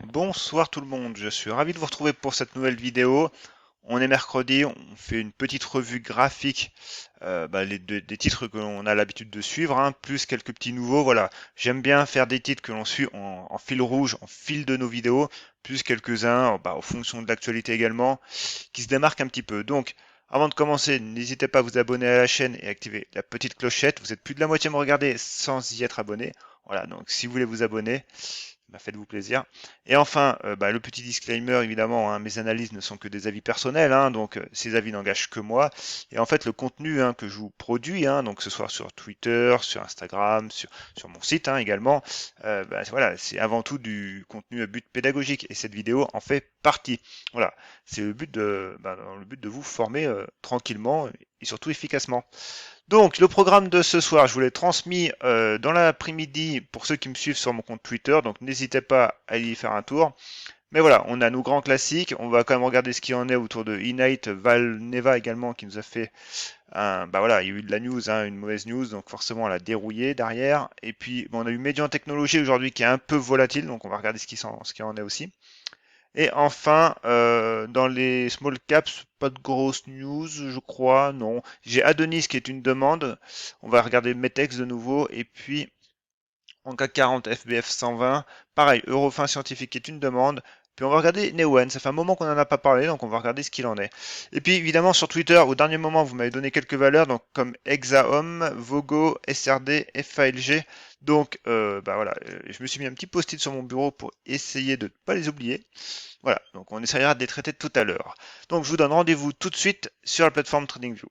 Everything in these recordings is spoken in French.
Bonsoir tout le monde, je suis ravi de vous retrouver pour cette nouvelle vidéo. On est mercredi, on fait une petite revue graphique des titres que l'on a l'habitude de suivre, hein, plus quelques petits nouveaux. Voilà, j'aime bien faire des titres que l'on suit en fil rouge, en fil de nos vidéos, plus quelques-uns en fonction de l'actualité également, qui se démarquent un petit peu. Donc, avant de commencer, n'hésitez pas à vous abonner à la chaîne et activer la petite clochette. Vous êtes plus de la moitié à me regarder sans y être abonné. Voilà, donc si vous voulez vous abonner, faites-vous plaisir. Et enfin, le petit disclaimer, évidemment, hein, mes analyses ne sont que des avis personnels, hein, donc ces avis n'engagent que moi. Et en fait, le contenu hein, que je vous produis, hein, donc que ce soit sur Twitter, sur Instagram, sur mon site hein, également, voilà, c'est avant tout du contenu à but pédagogique. Et cette vidéo en fait partie. Voilà, c'est dans le but de vous former tranquillement et surtout efficacement. Donc, le programme de ce soir, je vous l'ai transmis dans l'après-midi pour ceux qui me suivent sur mon compte Twitter, donc n'hésitez pas à y faire un tour. Mais voilà, on a nos grands classiques, on va quand même regarder ce qu'il en est autour de Innate, Valneva également qui nous a fait il y a eu de la news, hein, une mauvaise news, donc forcément on l'a dérouillé derrière. Et puis on a eu Median Technologies aujourd'hui qui est un peu volatile, donc on va regarder ce qu'il en est aussi. Et enfin, dans les small caps, pas de grosses news, je crois, non. J'ai Adonis qui est une demande. On va regarder Metex de nouveau. Et puis, en CAC 40, FBF 120. Pareil, Eurofin Scientifique qui est une demande. Puis on va regarder Neoen. Ça fait un moment qu'on n'en a pas parlé, donc on va regarder ce qu'il en est. Et puis évidemment sur Twitter, au dernier moment, vous m'avez donné quelques valeurs, donc comme Exaom, Vogo, SRD, FALG. Donc je me suis mis un petit post-it sur mon bureau pour essayer de ne pas les oublier. Voilà, donc on essaiera de les traiter tout à l'heure. Donc je vous donne rendez-vous tout de suite sur la plateforme TradingView.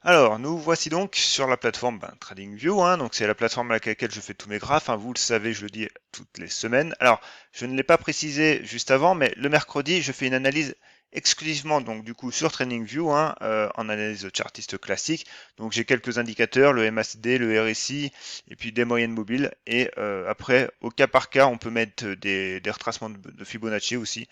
Alors, nous voici donc sur la plateforme TradingView, hein, donc c'est la plateforme avec laquelle je fais tous mes graphes, hein, vous le savez, je le dis toutes les semaines. Alors, je ne l'ai pas précisé juste avant, mais le mercredi, je fais une analyse exclusivement donc du coup sur TradingView, hein, en analyse chartiste classique. Donc j'ai quelques indicateurs, le MACD, le RSI, et puis des moyennes mobiles. Et après, au cas par cas, on peut mettre des retracements de Fibonacci aussi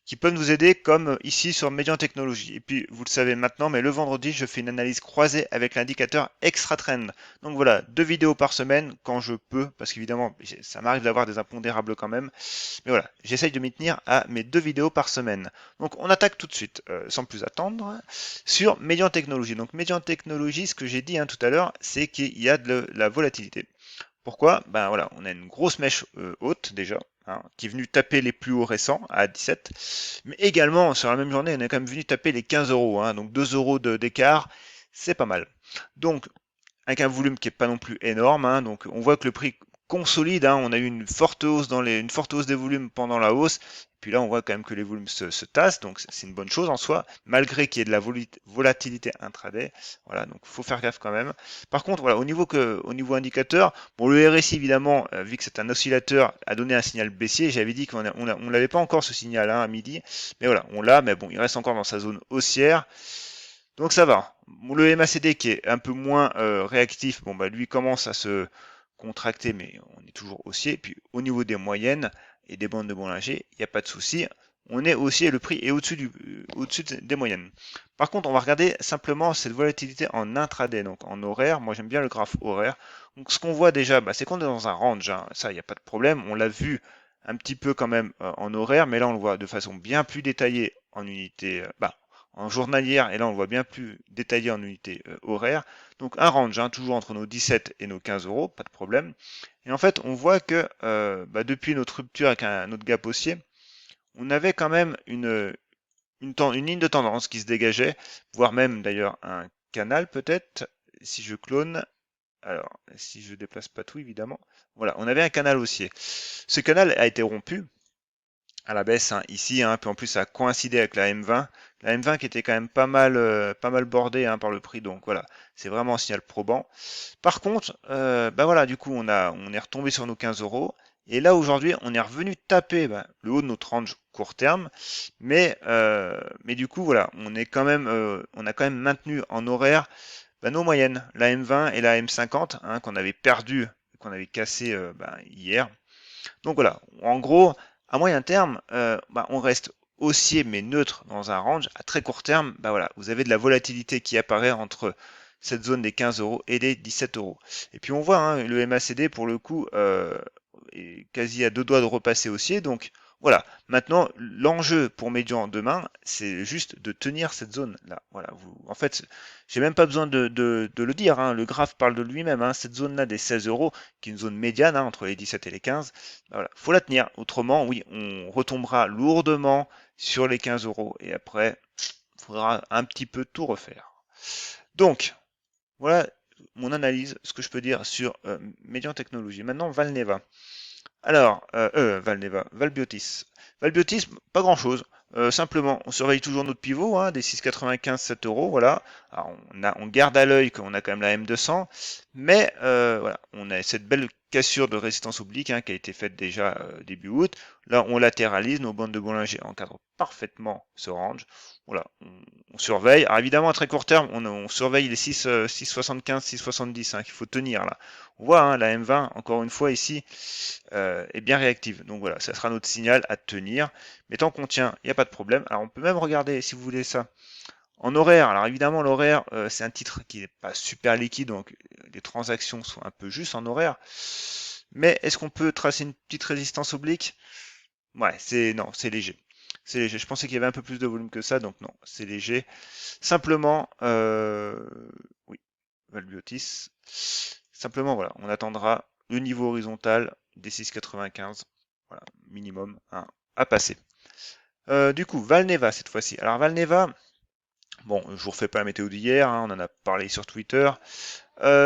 qui peuvent nous aider comme ici sur Median Technologies. Et puis vous le savez maintenant, mais le vendredi, je fais une analyse croisée avec l'indicateur Extra Trend. Donc voilà, 2 vidéos par semaine quand je peux, parce qu'évidemment, ça m'arrive d'avoir des impondérables quand même. Mais voilà, j'essaye de m'y tenir à mes 2 vidéos par semaine. Donc on attaque tout de suite, sans plus attendre, sur Median Technologies. Donc Median Technologies, ce que j'ai dit hein, tout à l'heure, c'est qu'il y a de la volatilité. Pourquoi? Ben voilà, on a une grosse mèche haute déjà, hein, qui est venue taper les plus hauts récents à 17. Mais également, sur la même journée, on est quand même venu taper les 15 euros, hein, donc 2 euros d'écart, c'est pas mal. Donc, avec un volume qui est pas non plus énorme, hein, donc on voit que le prix consolide, hein, on a eu une forte hausse une forte hausse des volumes pendant la hausse, puis là on voit quand même que les volumes se tassent, donc c'est une bonne chose en soi, malgré qu'il y ait de la volatilité intraday, voilà, donc faut faire gaffe quand même. Par contre, voilà, au niveau indicateur, bon le RSI évidemment, vu que c'est un oscillateur, a donné un signal baissier, j'avais dit qu'on l'avait pas encore ce signal hein, à midi, mais voilà, on l'a, mais bon, il reste encore dans sa zone haussière, donc ça va. Le MACD qui est un peu moins réactif, bon bah lui commence à se contracter, mais on est toujours haussier. Puis au niveau des moyennes et des bandes de Bollinger, il n'y a pas de souci. On est haussier et le prix est au-dessus des moyennes. Par contre, on va regarder simplement cette volatilité en intraday, donc en horaire. Moi j'aime bien le graphe horaire. Donc ce qu'on voit déjà, c'est qu'on est dans un range, hein. Ça il n'y a pas de problème. On l'a vu un petit peu quand même en horaire, mais là on le voit de façon bien plus détaillée en unité, en journalière, et là on le voit bien plus détaillé en unité horaire. Donc un range, hein, toujours entre nos 17 et nos 15 euros, pas de problème. Et en fait, on voit que depuis notre rupture avec un autre gap haussier, on avait quand même une ligne de tendance qui se dégageait, voire même d'ailleurs un canal peut-être, si je clone. Alors, si je déplace pas tout évidemment. Voilà, on avait un canal haussier. Ce canal a été rompu, à la baisse hein, ici, hein, puis en plus ça a coïncidé avec la M20 qui était quand même pas mal bordée hein, par le prix, donc voilà, c'est vraiment un signal probant. Par contre, voilà, du coup on est retombé sur nos 15 euros, et là aujourd'hui on est revenu taper le haut de notre range court terme, mais du coup voilà, on a quand même maintenu en horaire nos moyennes, la M20 et la M50 hein, qu'on avait perdu, qu'on avait cassé hier. Donc voilà, en gros, à moyen terme, on reste haussier mais neutre dans un range. À très court terme, voilà, vous avez de la volatilité qui apparaît entre cette zone des 15 euros et des 17 euros. Et puis on voit hein, le MACD pour le coup est quasi à deux doigts de repasser haussier. Donc voilà, maintenant l'enjeu pour Médian demain, c'est juste de tenir cette zone là. Voilà, en fait, j'ai même pas besoin de le dire, hein, le graphe parle de lui-même, hein, cette zone là des 16 euros, qui est une zone médiane, hein, entre les 17 et les 15, voilà, faut la tenir. Autrement, oui, on retombera lourdement sur les 15 euros et après, il faudra un petit peu tout refaire. Donc, voilà mon analyse, ce que je peux dire sur Médian Technologies. Maintenant, Valneva. Alors, Valneva, Valbiotis. Valbiotis, pas grand-chose. Simplement, on surveille toujours notre pivot, hein, des 6,95, 7 euros, voilà. Alors, on garde à l'œil qu'on a quand même la M200, mais voilà, on a cette belle cassure de résistance oblique, hein, qui a été faite déjà début août. Là, on latéralise, nos bandes de Bollinger encadrent parfaitement ce range. Voilà, on surveille. Alors évidemment, à très court terme, on surveille les 6,75, 6,70, hein, qu'il faut tenir là. On voit, hein, la M20, encore une fois ici, est bien réactive. Donc voilà, ça sera notre signal à tenir. Mais tant qu'on tient, il n'y a pas de problème. Alors on peut même regarder, si vous voulez ça, en horaire. Alors évidemment, l'horaire, c'est un titre qui n'est pas super liquide, donc les transactions sont un peu justes en horaire. Mais est-ce qu'on peut tracer une petite résistance oblique? Ouais, non, c'est léger. C'est léger. Je pensais qu'il y avait un peu plus de volume que ça, donc non, c'est léger. Simplement, oui, Valbiotis. Simplement, voilà, on attendra le niveau horizontal des 6,95, voilà, minimum, hein, à passer. Du coup, Valneva cette fois-ci. Alors Valneva, bon, je vous refais pas la météo d'hier, hein, on en a parlé sur Twitter.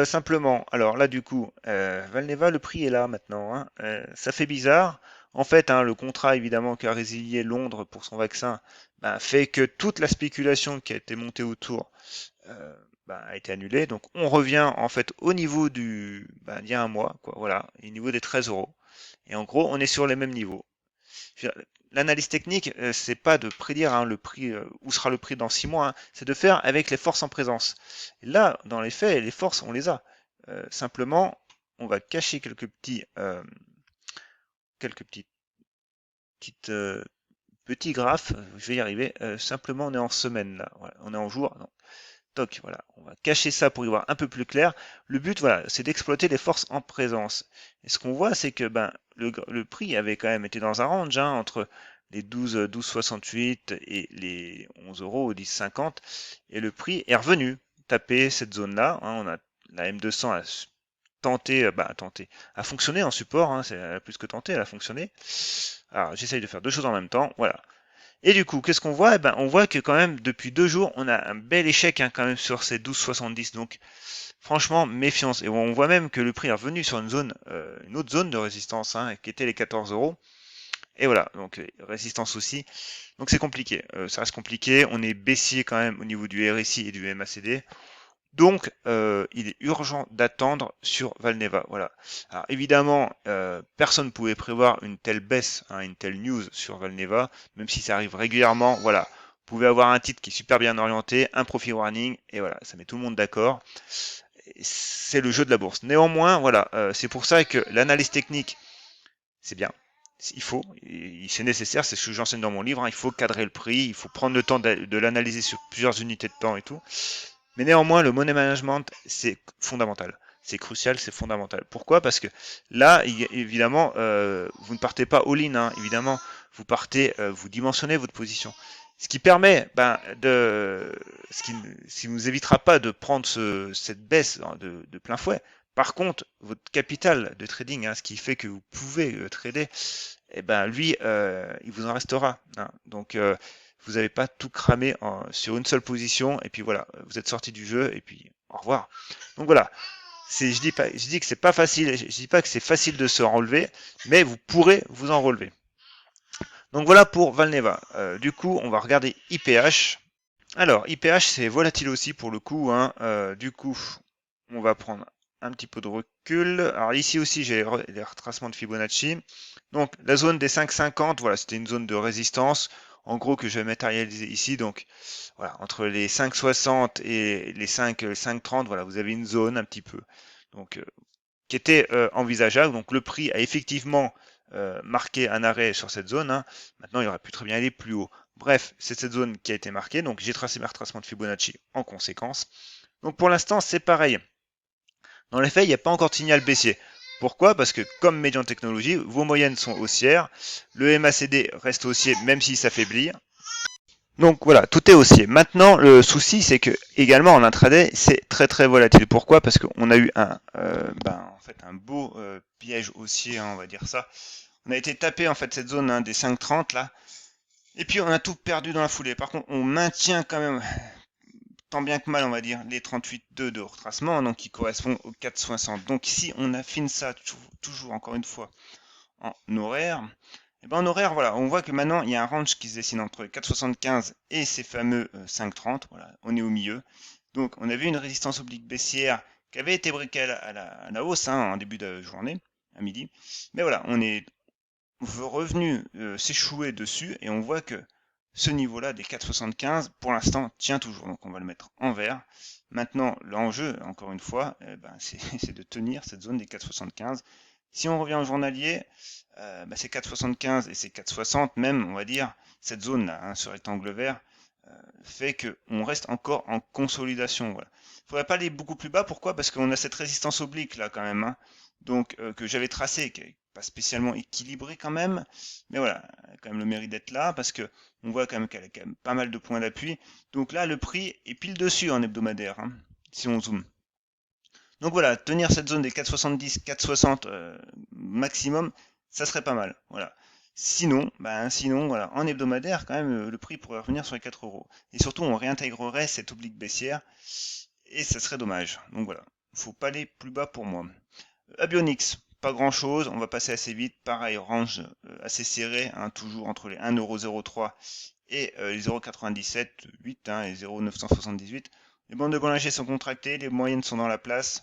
Simplement, alors là du coup, Valneva, le prix est là maintenant, hein. Ça fait bizarre. En fait, hein, le contrat évidemment qu'a résilié Londres pour son vaccin, ben, fait que toute la spéculation qui a été montée autour euh, ben, a été annulée. Donc on revient en fait au niveau d'il y a un mois, quoi, voilà, au niveau des 13 euros. Et en gros, on est sur les mêmes niveaux. L'analyse technique, c'est pas de prédire, hein, le prix, où sera le prix dans 6 mois, hein, c'est de faire avec les forces en présence. Et là, dans les faits, les forces, on les a. Simplement, on va cacher quelques petites, petits graphes. Je vais y arriver. Simplement, on est en semaine là. Voilà. On est en jour. Non. Toc, voilà. On va cacher ça pour y voir un peu plus clair. Le but, voilà, c'est d'exploiter les forces en présence. Et ce qu'on voit, c'est que ben, le prix avait quand même été dans un range, hein, entre les 12,68 et les 11 euros ou 10,50. Et le prix est revenu taper cette zone-là, hein. On a la M200 a tenté, a fonctionné en support, hein, c'est plus que tenté, elle a fonctionné. Alors j'essaye de faire deux choses en même temps. Voilà. Et du coup, qu'est-ce qu'on voit? Eh ben, on voit que quand même, depuis 2 jours, on a un bel échec, hein, quand même sur ces 12,70. Donc, franchement, méfiance. Et on voit même que le prix est revenu sur une autre zone de résistance, hein, qui était les 14 euros. Et voilà, donc résistance aussi. Donc c'est compliqué. Ça reste compliqué. On est baissier quand même au niveau du RSI et du MACD. Donc, il est urgent d'attendre sur Valneva. Voilà. Alors, évidemment, personne ne pouvait prévoir une telle baisse, hein, une telle news sur Valneva, même si ça arrive régulièrement. Voilà. Vous pouvez avoir un titre qui est super bien orienté, un profit warning, et voilà, ça met tout le monde d'accord. C'est le jeu de la bourse. Néanmoins, voilà, c'est pour ça que l'analyse technique, c'est bien. C'est nécessaire, c'est ce que j'enseigne dans mon livre, hein. Il faut cadrer le prix, il faut prendre le temps de l'analyser sur plusieurs unités de temps et tout. Mais néanmoins, le money management, c'est fondamental. C'est crucial, c'est fondamental. Pourquoi? Parce que là, évidemment, vous ne partez pas all-in, hein. Évidemment, vous dimensionnez votre position. Ce qui permet, ben, ce qui nous évitera pas de prendre cette baisse, hein, de plein fouet. Par contre, votre capital de trading, hein, ce qui fait que vous pouvez trader, eh ben, lui, il vous en restera, hein. Donc, vous n'avez pas tout cramé sur une seule position, et puis voilà, vous êtes sorti du jeu, et puis au revoir. Donc voilà, je dis que c'est pas facile, je dis pas que c'est facile de se relever, mais vous pourrez vous en relever. Donc voilà pour Valneva. Du coup, on va regarder IPH. Alors, IPH, c'est volatile aussi pour le coup, hein. Du coup, on va prendre un petit peu de recul. Alors ici aussi, j'ai les retracements de Fibonacci. Donc, la zone des 5,50, voilà, c'était une zone de résistance. En gros, que je vais matérialiser ici. Donc, voilà, entre les 5,60 et les 5,30, voilà, vous avez une zone un petit peu. Donc, qui était envisageable. Donc, le prix a effectivement marqué un arrêt sur cette zone, hein. Maintenant, il aurait pu très bien aller plus haut. Bref, c'est cette zone qui a été marquée. Donc, j'ai tracé mes retracements de Fibonacci en conséquence. Donc, pour l'instant, c'est pareil. Dans les faits, il n'y a pas encore de signal baissier. Pourquoi? Parce que comme Median Technologies, vos moyennes sont haussières, le MACD reste haussier même s'il s'affaiblit. Donc voilà, tout est haussier. Maintenant, le souci, c'est que également en intraday, c'est très très volatile. Pourquoi? Parce qu'on a eu en fait, un beau piège haussier, hein, on va dire ça. On a été tapé en fait cette zone, hein, des 5,30 là, et puis on a tout perdu dans la foulée. Par contre, on maintient quand même tant bien que mal, on va dire, les 38,2 de retracement, donc qui correspond aux 4,60. Donc ici, on affine ça toujours encore une fois en horaire. Et ben en horaire, voilà, on voit que maintenant il y a un range qui se dessine entre 4,75 et ces fameux 5,30. Voilà, on est au milieu. Donc on avait une résistance oblique baissière qui avait été briquée à la hausse, hein, en début de journée, à midi. Mais voilà, on est revenu s'échouer dessus et on voit que ce niveau-là des 4,75 pour l'instant tient toujours. Donc on va le mettre en vert. Maintenant, l'enjeu, encore une fois, c'est de tenir cette zone des 4,75. Si on revient en journalier, c'est 4,75 et c'est 4,60 même, on va dire, cette zone-là, hein, ce rectangle vert, fait qu'on reste encore en consolidation. Voilà. Il ne faudrait pas aller beaucoup plus bas. Pourquoi? Parce qu'on a cette résistance oblique là quand même, hein, donc que j'avais tracée, qui n'est pas spécialement équilibrée quand même, mais voilà, elle a quand même le mérite d'être là parce que on voit quand même qu'elle a quand même pas mal de points d'appui. Donc là, le prix est pile dessus en hebdomadaire, hein, si on zoome. Donc voilà, tenir cette zone des 4,70, 4,60 maximum, ça serait pas mal. Voilà. Sinon, voilà, en hebdomadaire, quand même, le prix pourrait revenir sur les 4 euros. Et surtout, on réintégrerait cette oblique baissière, et ça serait dommage. Donc voilà, il faut pas aller plus bas pour moi. Abionics, pas grand chose, on va passer assez vite. Pareil, range assez serré, hein, toujours entre les 1,03€ et les 0,97, 8, hein, et 0,978. Les bandes de Bollinger sont contractées, les moyennes sont dans la place.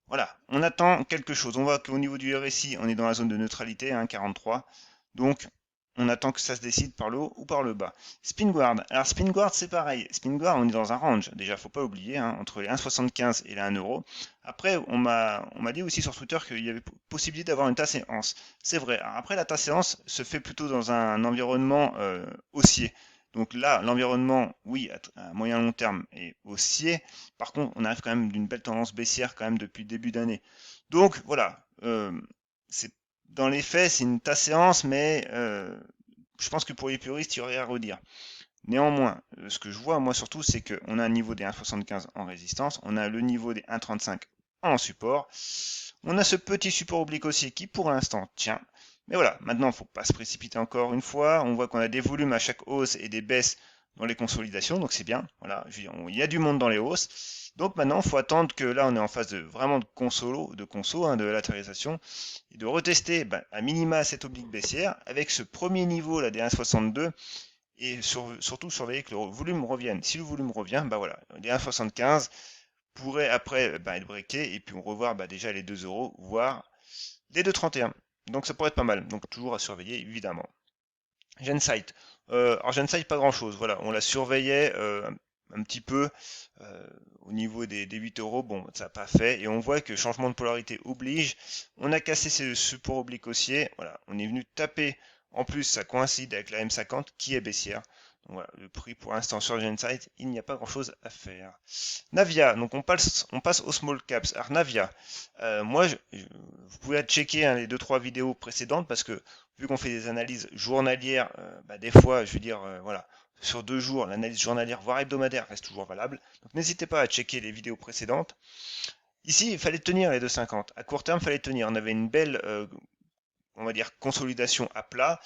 Voilà, on attend quelque chose. On voit qu'au niveau du RSI, on est dans la zone de neutralité, hein, 43. Donc, on attend que ça se décide par le haut ou par le bas. Spinguard. Alors, Spinguard, c'est pareil. Spinguard, on est dans un range. Déjà, faut pas oublier, hein, entre les 1,75 et les 1€. Après, on m'a dit aussi sur Twitter qu'il y avait possibilité d'avoir une tasse séance. C'est vrai. Alors, après, la tasse séance se fait plutôt dans un environnement haussier. Donc là, l'environnement, oui, à moyen long terme est haussier. Par contre, on arrive quand même d'une belle tendance baissière quand même depuis le début d'année. Donc voilà, c'est dans les faits, c'est une tasse séance, mais je pense que pour les puristes, il y aurait à redire. Néanmoins, ce que je vois moi surtout, c'est qu'on a un niveau des 1,75 en résistance, on a le niveau des 1,35 en support, on a ce petit support oblique aussi qui pour l'instant tient. Mais voilà, maintenant il ne faut pas se précipiter encore une fois. On voit qu'on a des volumes à chaque hausse et des baisses dans les consolidations, donc c'est bien. Voilà, je veux dire, il y a du monde dans les hausses. Donc maintenant, il faut attendre que là, on est en phase de vraiment de conso, hein, de latéralisation, et de retester à minima cette oblique baissière avec ce premier niveau là des 1,62 et surtout surveiller que le volume revienne. Si le volume revient, voilà, les 1,75 pourraient après être breakés et puis on revoir déjà les 2€, voire les 2,31. Donc ça pourrait être pas mal. Donc toujours à surveiller évidemment. Gensight. Alors Gensight, pas grand chose. Voilà, on la surveillait un petit peu au niveau des 8€. Bon, ça n'a pas fait. Et on voit que changement de polarité oblige. On a cassé ce support oblique haussier. Voilà, on est venu taper. En plus, ça coïncide avec la M50 qui est baissière. Donc voilà, le prix pour l'instant sur Gensight, il n'y a pas grand chose à faire. Navia, donc on passe aux small caps. Alors Navia, moi, vous pouvez checker, hein, les 2-3 vidéos précédentes parce que vu qu'on fait des analyses journalières, des fois, je veux dire, voilà, sur 2 jours, l'analyse journalière, voire hebdomadaire, reste toujours valable. Donc n'hésitez pas à checker les vidéos précédentes. Ici, il fallait tenir les 2,50. À court terme, il fallait tenir. On avait une belle, on va dire, consolidation à plat.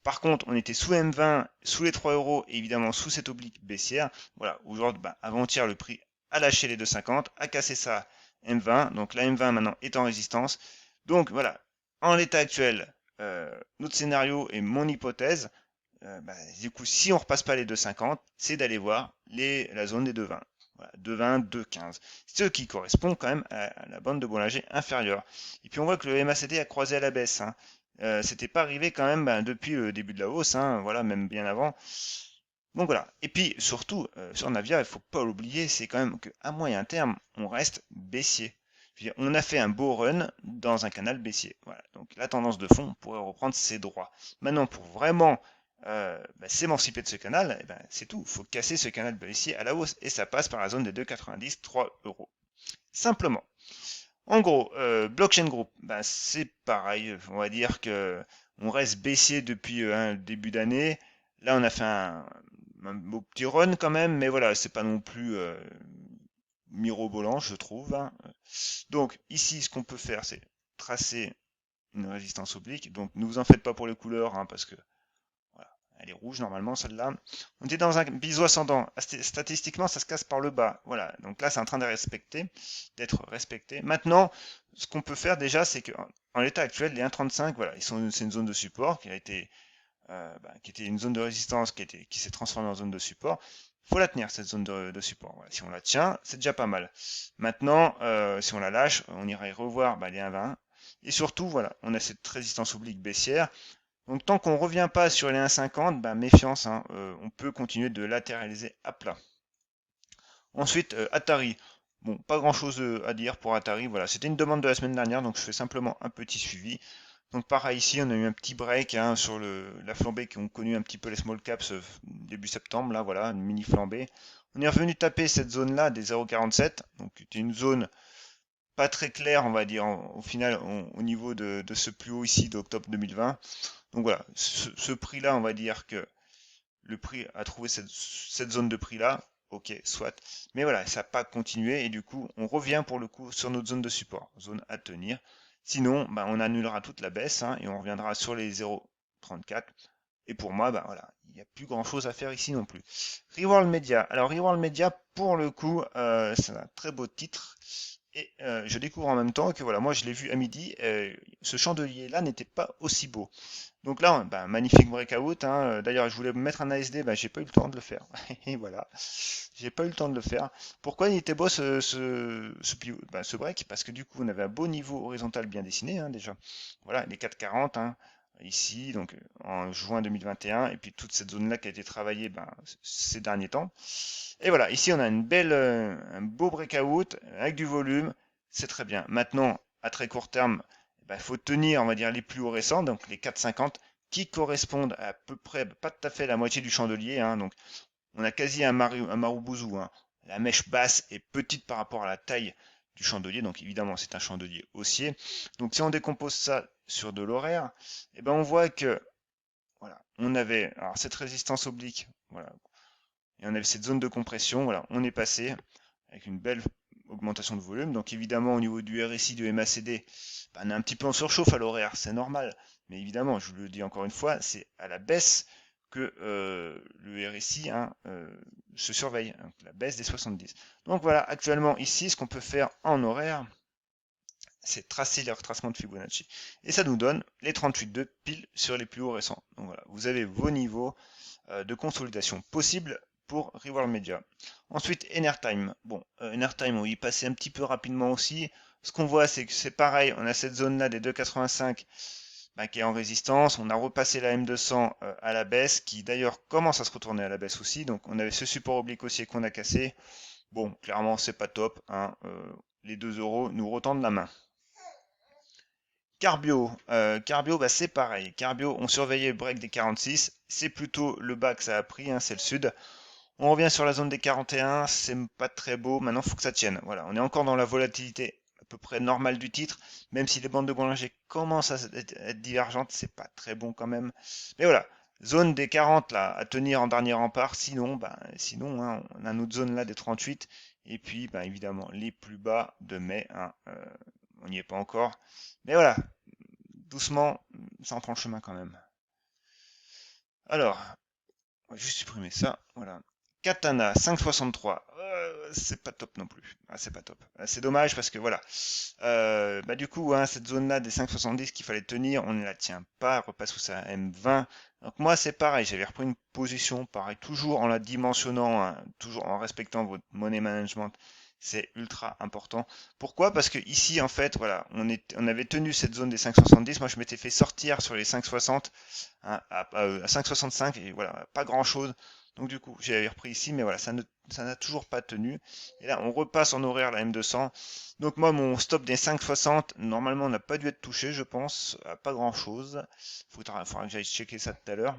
Par contre, on était sous M20, sous les 3€, et évidemment sous cette oblique baissière. Voilà, aujourd'hui, avant-hier, le prix a lâché les 2,50, a cassé ça M20. Donc la M20 maintenant est en résistance. Donc voilà, en l'état actuel, notre scénario et mon hypothèse, du coup, si on ne repasse pas les 2,50, c'est d'aller voir la zone des 2,20. Voilà, 2,20, 2,15. Ce qui correspond quand même à la bande de Bollinger inférieure. Et puis on voit que le MACD a croisé à la baisse, hein. C'était pas arrivé quand même depuis le début de la hausse, hein, voilà, même bien avant. Donc voilà. Et puis surtout, sur Navia, il ne faut pas l'oublier, c'est quand même qu'à moyen terme, on reste baissier. Je veux dire, on a fait un beau run dans un canal baissier. Voilà. Donc la tendance de fond pourrait reprendre ses droits. Maintenant, pour vraiment s'émanciper de ce canal, c'est tout. Il faut casser ce canal baissier à la hausse. Et ça passe par la zone des 2,90, 3€. Simplement. En gros, Blockchain Group, ben, c'est pareil. On va dire que on reste baissier depuis le début d'année. Là, on a fait un beau petit run quand même, mais voilà, c'est pas non plus mirobolant, je trouve, hein. Donc ici, ce qu'on peut faire, c'est tracer une résistance oblique. Donc ne vous en faites pas pour les couleurs, hein, parce que voilà, elle est rouge normalement celle-là. On était dans un biseau ascendant. Statistiquement, ça se casse par le bas. Voilà. Donc là, c'est en train d'être respecté. Maintenant, ce qu'on peut faire déjà, c'est que en l'état actuel, les 1,35, voilà, c'est une zone de support qui était une zone de résistance qui s'est transformée en zone de support. Il faut la tenir, cette zone de support. Voilà. Si on la tient, c'est déjà pas mal. Maintenant, si on la lâche, on irait revoir les 1,20. Et surtout, voilà, on a cette résistance oblique baissière. Donc tant qu'on ne revient pas sur les 1,50, méfiance, hein, on peut continuer de latéraliser à plat. Ensuite, Atari. Bon, pas grand chose à dire pour Atari. Voilà, c'était une demande de la semaine dernière, donc je fais simplement un petit suivi. Donc pareil ici, on a eu un petit break hein, sur la flambée qui ont connu un petit peu les small caps début septembre. Là, voilà, une mini flambée. On est revenu taper cette zone-là des 0,47. Donc c'était une zone pas très claire, on va dire, au final, au niveau de ce plus haut ici d'octobre 2020. Donc voilà, ce prix-là, on va dire que le prix a trouvé cette zone de prix-là. Ok, soit. Mais voilà, ça n'a pas continué et du coup, on revient pour le coup sur notre zone de support, zone à tenir. Sinon, on annulera toute la baisse hein, et on reviendra sur les 0,34. Et pour moi, voilà, il n'y a plus grand-chose à faire ici non plus. Reworld Media. Alors, Reworld Media, pour le coup, c'est un très beau titre. Et je découvre en même temps que voilà, moi je l'ai vu à midi, ce chandelier-là n'était pas aussi beau. Donc là, magnifique breakout, hein. D'ailleurs, je voulais mettre un ASD, j'ai pas eu le temps de le faire. Et voilà, j'ai pas eu le temps de le faire. Pourquoi il était beau ce break? Parce que du coup, on avait un beau niveau horizontal bien dessiné, hein, déjà. Voilà, les 4,40, hein, ici, donc en juin 2021, et puis toute cette zone-là qui a été travaillée ces derniers temps. Et voilà, ici, on a un beau breakout avec du volume, c'est très bien. Maintenant, à très court terme, il faut tenir, on va dire, les plus hauts récents, donc les 4,50, qui correspondent à peu près, pas tout à fait la moitié du chandelier, hein, donc on a quasi un marubouzou, hein. La mèche basse est petite par rapport à la taille du chandelier, donc évidemment c'est un chandelier haussier. Donc si on décompose ça sur de l'horaire, on voit que voilà, on avait alors cette résistance oblique, voilà, et on avait cette zone de compression, voilà, on est passé avec une belle augmentation de volume. Donc évidemment au niveau du RSI, du MACD, on est un petit peu en surchauffe à l'horaire, c'est normal. Mais évidemment, je vous le dis encore une fois, c'est à la baisse que le RSI hein, se surveille, hein, la baisse des 70. Donc voilà, actuellement ici, ce qu'on peut faire en horaire, c'est tracer les retracements de Fibonacci. Et ça nous donne les 38,2 pile sur les plus hauts récents. Donc voilà, vous avez vos niveaux de consolidation possibles pour Reworld Media. Ensuite, Enertime. Bon, Enertime, on y passait un petit peu rapidement aussi. Ce qu'on voit, c'est que c'est pareil, on a cette zone-là des 2,85 qui est en résistance. On a repassé la M200 à la baisse, qui d'ailleurs commence à se retourner à la baisse aussi. Donc on avait ce support oblique haussier qu'on a cassé. Bon, clairement, c'est pas top, hein. Les 2 euros nous retendent la main. Carbio, c'est pareil. Carbio, on surveillait le break des 46. C'est plutôt le bas que ça a pris, hein, c'est le sud. On revient sur la zone des 41, c'est pas très beau. Maintenant, il faut que ça tienne. Voilà, on est encore dans la volatilité à peu près normale du titre, même si les bandes de Bollinger commencent à être divergentes, c'est pas très bon quand même. Mais voilà, zone des 40 là, à tenir en dernier rempart. Sinon, hein, on a notre zone là des 38. Et puis, évidemment, les plus bas de mai. Hein, on n'y est pas encore. Mais voilà, doucement, ça en prend le chemin quand même. Alors, on va juste supprimer ça. Voilà. Katana 5,63. C'est pas top non plus. Ah, c'est pas top. C'est dommage parce que voilà. Du coup, hein, cette zone-là des 5,70 qu'il fallait tenir, on ne la tient pas. Elle repasse sous sa M20. Donc moi, c'est pareil. J'avais repris une position pareil, toujours en la dimensionnant, hein, toujours en respectant votre money management. C'est ultra important. Pourquoi? Parce que ici, en fait, voilà, on avait tenu cette zone des 5,70. Moi, je m'étais fait sortir sur les 5,60 hein, à 5,65 et voilà, pas grand chose. Donc du coup, j'avais repris ici, mais voilà, ça n'a toujours pas tenu. Et là, on repasse en horaire la M200. Donc moi, mon stop des 5,60, normalement, n'a pas dû être touché, je pense, à pas grand chose. Faudra que j'aille checker ça tout à l'heure.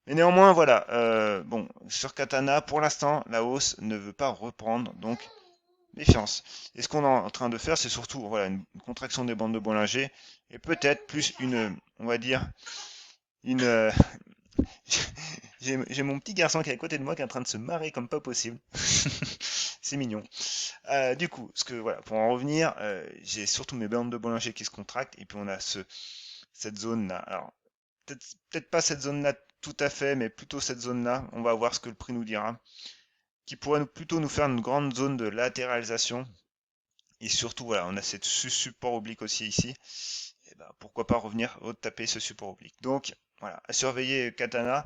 Mais néanmoins, voilà. Bon, sur Katana, pour l'instant, la hausse ne veut pas reprendre. Donc méfiance. Et ce qu'on est en train de faire, c'est surtout voilà, une contraction des bandes de Bollinger et peut-être plus une, on va dire, une. J'ai mon petit garçon qui est à côté de moi qui est en train de se marrer comme pas possible. C'est mignon. Du coup, voilà, pour en revenir, j'ai surtout mes bandes de Bollinger qui se contractent et puis on a cette zone-là. Alors, peut-être pas cette zone-là tout à fait, mais plutôt cette zone-là. On va voir ce que le prix nous dira, qui pourrait plutôt nous faire une grande zone de latéralisation. Et surtout, voilà, on a ce support oblique aussi ici. Et ben, pourquoi pas revenir taper ce support oblique. Donc, voilà, à surveiller Katana.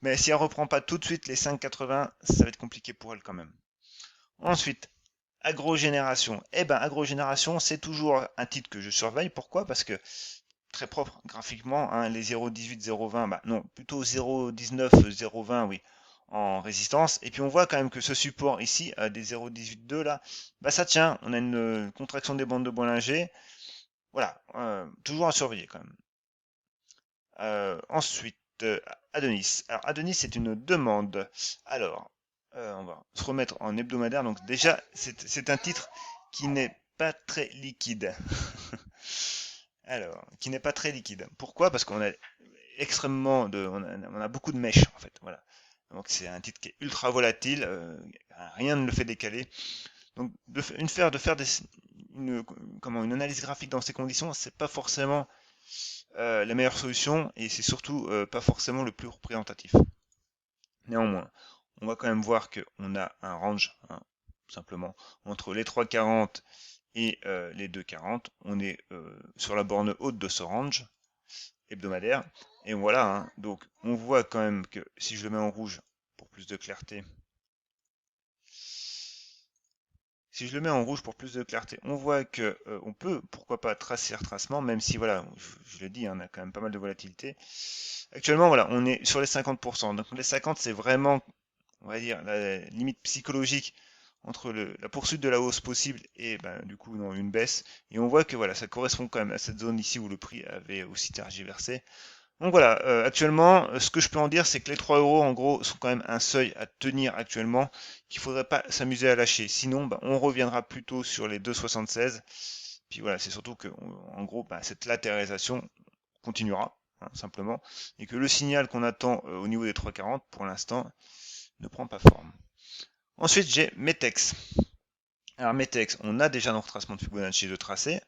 Mais si elle reprend pas tout de suite les 5,80, ça va être compliqué pour elle quand même. Ensuite, agrogénération. Eh ben, agrogénération, c'est toujours un titre que je surveille. Pourquoi? Parce que très propre graphiquement, hein, les 0,18, 0,20, bah non, plutôt 0,19, 0,20, oui, en résistance. Et puis on voit quand même que ce support ici, des 0,18,2 là, bah ça tient. On a une contraction des bandes de Bollinger. Voilà, toujours à surveiller quand même. Ensuite, Adonis. Alors Adonis, c'est une demande. Alors, on va se remettre en hebdomadaire. Donc déjà, c'est un titre qui n'est pas très liquide. Alors, qui n'est pas très liquide. Pourquoi? Parce qu'on a on a beaucoup de mèches en fait. Voilà. Donc c'est un titre qui est ultra volatile. Rien ne le fait décaler. Donc de faire une, une analyse graphique dans ces conditions, c'est pas forcément la meilleure solution et c'est surtout pas forcément le plus représentatif. Néanmoins, on va quand même voir qu'on a un range, hein, tout simplement, entre les 3,40 et les 2,40. On est sur la borne haute de ce range hebdomadaire. Et voilà, hein, donc on voit quand même que si je le mets en rouge pour plus de clarté, si je le mets en rouge pour plus de clarté, on voit que on peut, pourquoi pas, tracer retracement, même si voilà, je le dis, hein, on a quand même pas mal de volatilité. Actuellement, voilà, on est sur les 50%. Donc les 50, c'est vraiment, on va dire, la limite psychologique entre la poursuite de la hausse possible et ben, du coup non, une baisse. Et on voit que voilà, ça correspond quand même à cette zone ici où le prix avait aussi tergiversé. Donc voilà, actuellement, ce que je peux en dire, c'est que les 3 euros, en gros, sont quand même un seuil à tenir actuellement, qu'il ne faudrait pas s'amuser à lâcher. Sinon, bah, on reviendra plutôt sur les 2,76. Puis voilà, c'est surtout que, en gros, bah, cette latéralisation continuera, hein, simplement, et que le signal qu'on attend au niveau des 3,40, pour l'instant, ne prend pas forme. Ensuite, j'ai Metex. Alors Metex, on a déjà nos retracements de Fibonacci de tracé.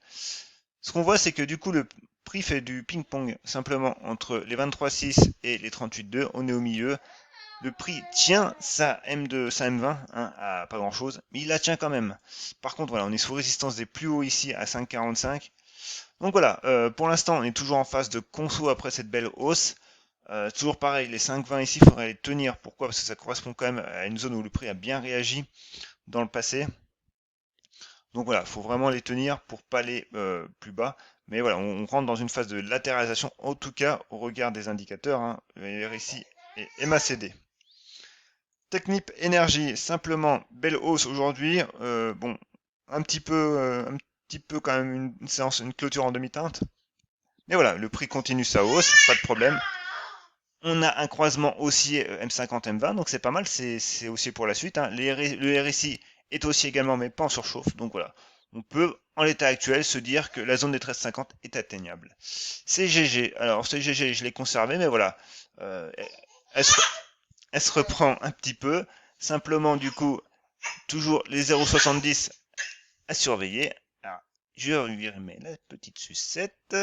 Ce qu'on voit, c'est que du coup, le prix fait du ping-pong simplement entre les 23,6 et les 38,2. On est au milieu. Le prix tient sa M2, sa M20 hein, à pas grand chose, mais il la tient quand même. Par contre, voilà, on est sous résistance des plus hauts ici à 5,45. Donc voilà, pour l'instant, on est toujours en phase de conso après cette belle hausse. Toujours pareil, les 5,20 ici, il faudrait les tenir. Pourquoi? Parce que ça correspond quand même à une zone où le prix a bien réagi dans le passé. Donc voilà, il faut vraiment les tenir pour pas aller plus bas. Mais voilà, on rentre dans une phase de latéralisation, en tout cas au regard des indicateurs, hein, RSI et MACD. Technip Énergie, simplement belle hausse aujourd'hui. Bon, un petit peu quand même une séance, une clôture en demi-teinte. Mais voilà, le prix continue sa hausse, pas de problème. On a un croisement haussier M50 M20, donc c'est pas mal, c'est haussier pour la suite, hein. Le RSI est haussier également, mais pas en surchauffe, donc voilà. On peut, en l'état actuel, se dire que la zone des 13,50 est atteignable. CGG, alors CGG, je l'ai conservé, mais voilà, euh, elle, se, elle se reprend un petit peu. Simplement, du coup, toujours les 0,70 à surveiller. Alors, je reviens la petite sucette.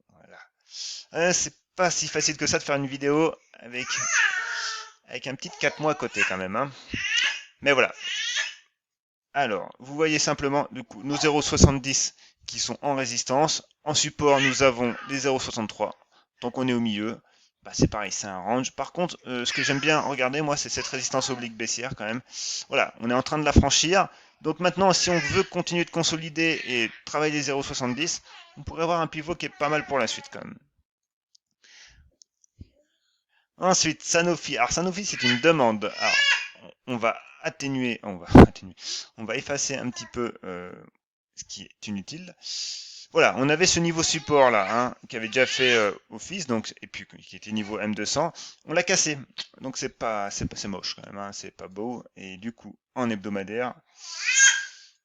Voilà. C'est pas si facile que ça de faire une vidéo avec un petit 4 mois à côté quand même, hein. Mais voilà. Alors, vous voyez simplement du coup nos 0,70 qui sont en résistance. En support, nous avons les 0,63. Donc on est au milieu. Bah, c'est pareil, c'est un range. Par contre, ce que j'aime bien regarder, moi, c'est cette résistance oblique baissière quand même. Voilà, on est en train de la franchir. Donc maintenant, si on veut continuer de consolider et travailler les 0,70, on pourrait avoir un pivot qui est pas mal pour la suite quand même. Ensuite, Sanofi. Alors Sanofi, c'est une demande. Alors, on va atténuer, on va effacer un petit peu ce qui est inutile. Voilà, on avait ce niveau support là, hein, qui avait déjà fait office, donc et puis qui était niveau M200. On l'a cassé, donc c'est moche quand même, hein, c'est pas beau. Et du coup, en hebdomadaire,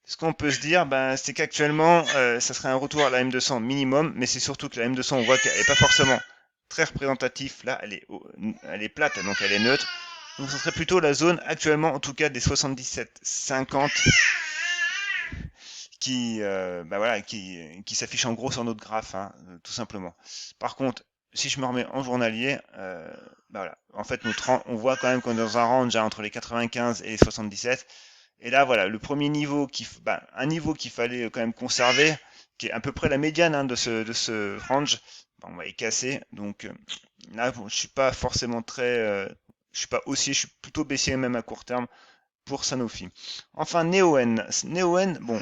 Ce qu'on peut se dire, ben, c'est qu'actuellement, ça serait un retour à la M200 minimum, mais c'est surtout que la M200, on voit qu'elle n'est pas forcément très représentative. Là, elle est plate, donc elle est neutre. Donc, ce serait plutôt la zone actuellement, en tout cas, des 77,50 bah voilà, qui s'affiche en gros sur notre graphe, hein, tout simplement. Par contre, si je me remets en journalier, bah voilà, en fait, on voit quand même qu'on est dans un range hein, entre les 95 et les 77. Et là, voilà, le premier niveau, un niveau qu'il fallait quand même conserver, qui est à peu près la médiane hein, de ce range, bah, on va y casser. Donc là, bon, je suis pas forcément je suis pas haussier, je suis plutôt baissier même à court terme pour Sanofi. Enfin, Neoen. Neoen, bon,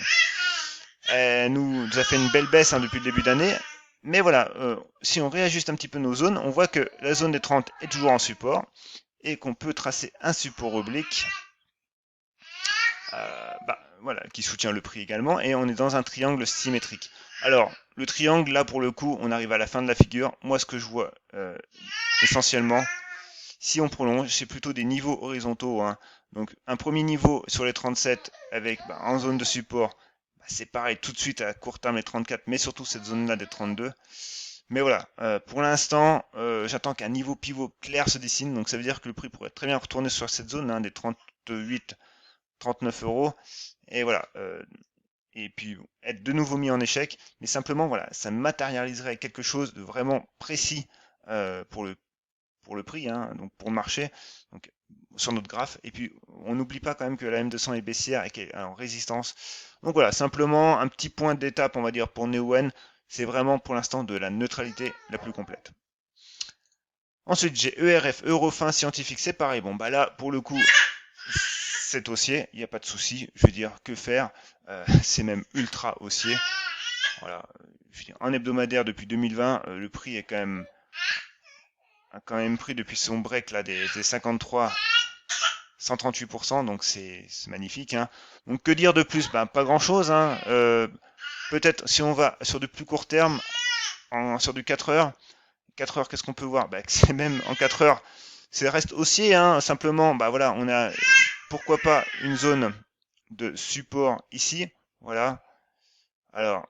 elle nous a fait une belle baisse hein, depuis le début d'année. Mais voilà, si on réajuste un petit peu nos zones, on voit que la zone des 30 est toujours en support et qu'on peut tracer un support oblique bah, voilà, qui soutient le prix également, et on est dans un triangle symétrique. Alors, le triangle, là, pour le coup, on arrive à la fin de la figure. Moi, ce que je vois, essentiellement, si on prolonge, c'est plutôt des niveaux horizontaux, hein. Donc, un premier niveau sur les 37, avec, bah, en zone de support, bah, c'est pareil, tout de suite, à court terme, les 34, mais surtout cette zone-là des 32. Mais voilà, pour l'instant, j'attends qu'un niveau pivot clair se dessine, donc ça veut dire que le prix pourrait très bien retourner sur cette zone, hein, des 38, 39 euros. Et voilà. Et puis bon, être de nouveau mis en échec. Mais simplement, voilà, ça matérialiserait quelque chose de vraiment précis pour le prix, hein, donc pour le marché, donc sur notre graphe. Et puis, on n'oublie pas quand même que la M200 est baissière et qu'elle est en résistance. Donc voilà, simplement un petit point d'étape, on va dire, pour Neoen. C'est vraiment pour l'instant de la neutralité la plus complète. Ensuite, j'ai ERF, Eurofin Scientifique, c'est pareil. Bon, bah là, pour le coup, c'est haussier, il n'y a pas de souci. Je veux dire, que faire c'est même ultra haussier. Voilà. Je veux dire, en hebdomadaire depuis 2020, le prix est a quand même pris depuis son break là des 53, 138%, donc c'est magnifique. Hein. Donc que dire de plus? Ben, pas grand chose. Hein. Peut-être si on va sur du plus court terme, sur du 4 heures, 4 heures, qu'est-ce qu'on peut voir? Ben, c'est même en 4 heures, ça reste haussier. Hein. Simplement, bah voilà, on a pourquoi pas une zone de support ici. Voilà. Alors,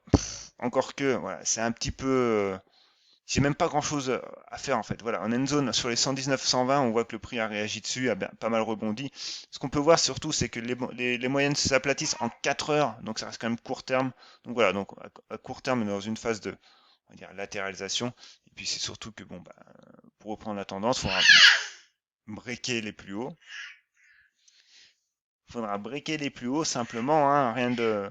encore que, voilà, c'est un petit peu. J'ai même pas grand chose à faire en fait. Voilà, on a une zone sur les 119-120, on voit que le prix a réagi dessus, a pas mal rebondi. Ce qu'on peut voir surtout, c'est que les moyennes s'aplatissent en 4 heures, donc ça reste quand même court terme. Donc voilà, donc à court terme, on est dans une phase de on va dire, latéralisation. Et puis c'est surtout que bon, bah, pour reprendre la tendance, il faudra breaker les plus hauts. Il faudra breaker les plus hauts simplement, hein, rien de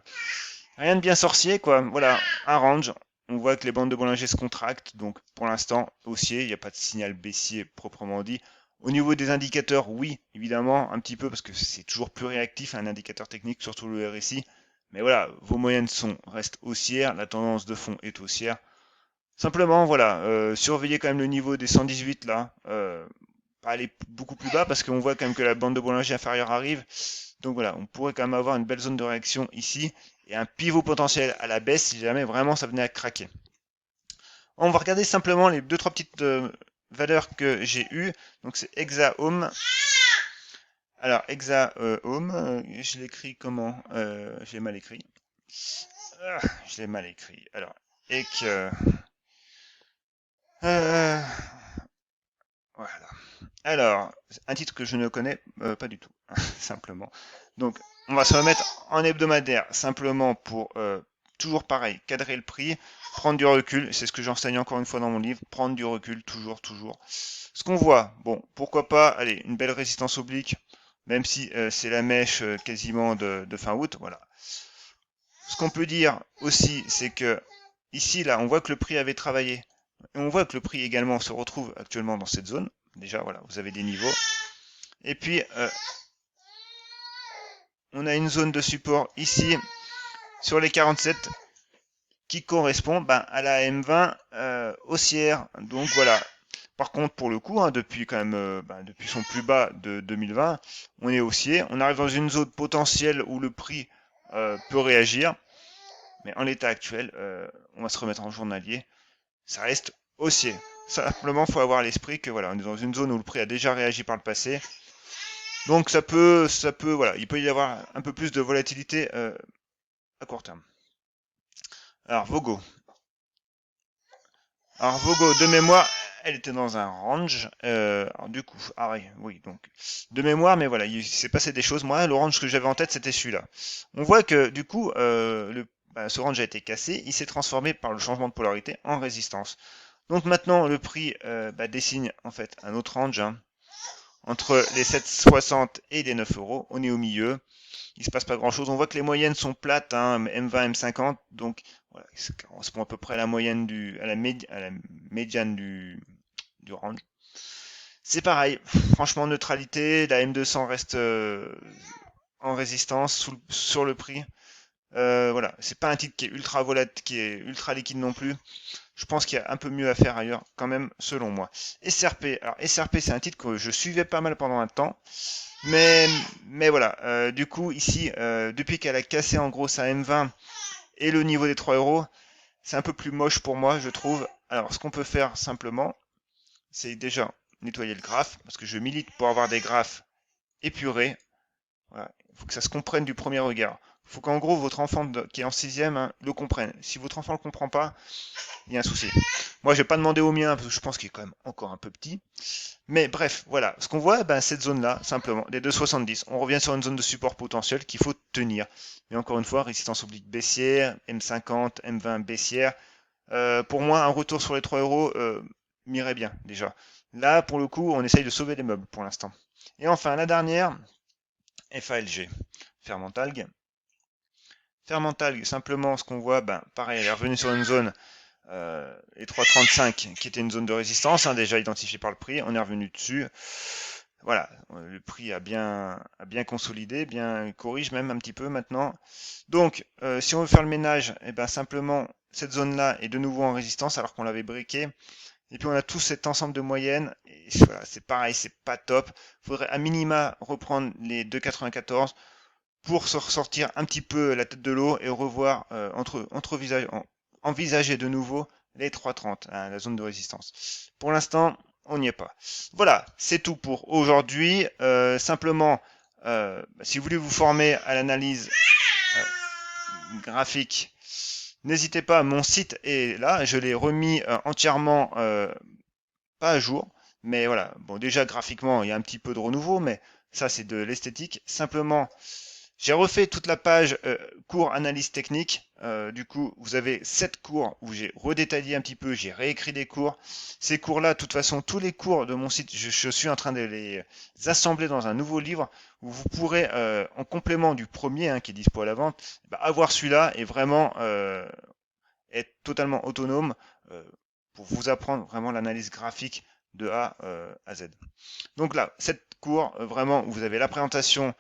bien sorcier, quoi. Voilà, un range. On voit que les bandes de Bollinger se contractent, donc pour l'instant, haussier, il n'y a pas de signal baissier proprement dit. Au niveau des indicateurs, oui, évidemment, un petit peu, parce que c'est toujours plus réactif, un indicateur technique, surtout le RSI. Mais voilà, vos moyennes restent haussières, la tendance de fond est haussière. Simplement, voilà, surveillez quand même le niveau des 118 là, pas aller beaucoup plus bas, parce qu'on voit quand même que la bande de Bollinger inférieure arrive. Donc voilà, on pourrait quand même avoir une belle zone de réaction ici et un pivot potentiel à la baisse si jamais vraiment ça venait à craquer. On va regarder simplement les deux trois petites valeurs que j'ai eues. Donc c'est Home. Alors Home, je l'écris comment Je l'ai mal écrit. Je l'ai mal écrit. Alors euh, voilà. Alors, un titre que je ne connais pas du tout, simplement. Donc, on va se remettre en hebdomadaire, simplement pour, toujours pareil, cadrer le prix, prendre du recul, c'est ce que j'enseigne encore une fois dans mon livre, prendre du recul, toujours, toujours. Ce qu'on voit, bon, pourquoi pas, allez, une belle résistance oblique, même si c'est la mèche quasiment de fin août, voilà. Ce qu'on peut dire aussi, c'est que ici, là, on voit que le prix avait travaillé. Et on voit que le prix également se retrouve actuellement dans cette zone. Déjà, voilà, vous avez des niveaux. Et puis, on a une zone de support ici, sur les 47, qui correspond à la M20 haussière. Donc voilà. Par contre, pour le coup, hein, depuis quand même, depuis son plus bas de 2020, on est haussier. On arrive dans une zone potentielle où le prix peut réagir. Mais en l'état actuel, on va se remettre en journalier. Ça reste haussier. Simplement, il faut avoir à l'esprit que voilà, on est dans une zone où le prix a déjà réagi par le passé. Donc voilà, il peut y avoir un peu plus de volatilité à court terme. Alors Vogo. Alors Vogo, de mémoire, elle était dans un range. Alors, du coup, ah oui, donc de mémoire, mais voilà, il s'est passé des choses. Moi, le range que j'avais en tête, c'était celui-là. On voit que du coup, ce range a été cassé. Il s'est transformé par le changement de polarité en résistance. Donc maintenant, le prix dessine en fait un autre range, hein, entre les 7,60 et les 9 euros. On est au milieu. Il se passe pas grand chose. On voit que les moyennes sont plates, hein, M20, M50, donc voilà, ça correspond à peu près à la moyenne à la médiane du range. C'est pareil, franchement neutralité, la M200 reste en résistance sur le prix. Voilà, c'est pas un titre qui est ultra volatile, qui est ultra liquide non plus. Je pense qu'il y a un peu mieux à faire ailleurs, quand même, selon moi. SRP, alors SRP, c'est un titre que je suivais pas mal pendant un temps. Mais, mais voilà, du coup, ici, depuis qu'elle a cassé en gros sa M20 et le niveau des 3 euros, c'est un peu plus moche pour moi, je trouve. Alors, ce qu'on peut faire simplement, c'est déjà nettoyer le graphe, parce que je milite pour avoir des graphes épurés. Voilà. Il faut que ça se comprenne du premier regard. Il faut qu'en gros, votre enfant qui est en sixième hein, le comprenne. Si votre enfant ne le comprend pas, il y a un souci. Moi, je vais pas demander au mien, parce que je pense qu'il est quand même encore un peu petit. Mais bref, voilà. Ce qu'on voit, ben, cette zone-là, simplement, les 2,70. On revient sur une zone de support potentiel qu'il faut tenir. Mais encore une fois, résistance oblique baissière, M50, M20 baissière. Pour moi, un retour sur les 3 euros m'irait bien, déjà. Là, pour le coup, on essaye de sauver les meubles pour l'instant. Et enfin, la dernière, FALG, Fermentalg. Fermentalg, simplement, ce qu'on voit, ben, pareil, elle est revenue sur une zone les 3,35 qui était une zone de résistance, hein, déjà identifiée par le prix, on est revenu dessus. Voilà, le prix a bien consolidé, bien corrige même un petit peu maintenant. Donc, si on veut faire le ménage, eh ben simplement cette zone-là est de nouveau en résistance alors qu'on l'avait briqué. Et puis on a tout cet ensemble de moyennes. Et voilà, c'est pareil, c'est pas top. Il faudrait à minima reprendre les 2,94 pour se ressortir un petit peu la tête de l'eau et revoir envisager de nouveau les 3,30, hein, la zone de résistance. Pour l'instant, on n'y est pas. Voilà, c'est tout pour aujourd'hui. Simplement, si vous voulez vous former à l'analyse graphique, n'hésitez pas, mon site est là, je l'ai remis entièrement, pas à jour, mais voilà, bon déjà graphiquement il y a un petit peu de renouveau, mais ça c'est de l'esthétique. Simplement, j'ai refait toute la page cours analyse technique. Du coup, vous avez 7 cours où j'ai redétaillé un petit peu, j'ai réécrit des cours. Ces cours-là, de toute façon, tous les cours de mon site, je suis en train de les assembler dans un nouveau livre où vous pourrez, en complément du premier hein, qui est dispo à la vente, bah, avoir celui-là et vraiment être totalement autonome euh, pour vous apprendre vraiment l'analyse graphique de A à Z. Donc là, cette cours, vraiment, vous avez la présentation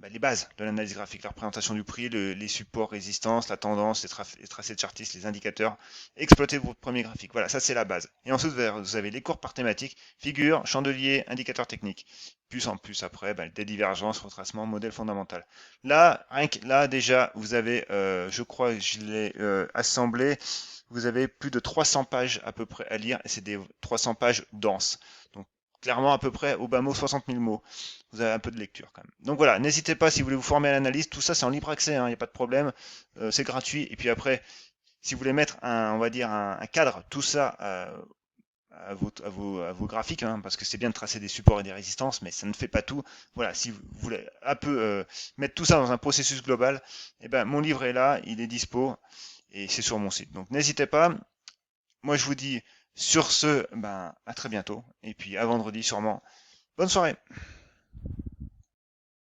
les bases de l'analyse graphique, la représentation du prix, les supports, résistance, la tendance, les tracés de chartistes, les indicateurs, exploiter votre premier graphique. Voilà, ça c'est la base. Et ensuite, vous avez les cours par thématique, figure, chandelier, indicateur technique. Plus en plus après, des divergences, retracement, modèle fondamental. Là, rien que là déjà, vous avez, je crois que je l'ai assemblé, vous avez plus de 300 pages à peu près à lire, et c'est des 300 pages denses. Donc clairement à peu près au bas mot 60 000 mots. Vous avez un peu de lecture quand même. Donc voilà, n'hésitez pas si vous voulez vous former à l'analyse, tout ça c'est en libre accès, il n'y a pas de problème, c'est gratuit. Et puis après, si vous voulez mettre on va dire un cadre, tout ça à vos graphiques, hein, parce que c'est bien de tracer des supports et des résistances, mais ça ne fait pas tout. Voilà, si vous voulez un peu mettre tout ça dans un processus global, eh ben, mon livre est là, il est dispo, et c'est sur mon site. Donc n'hésitez pas. Moi je vous dis sur ce, à très bientôt, et puis à vendredi sûrement. Bonne soirée.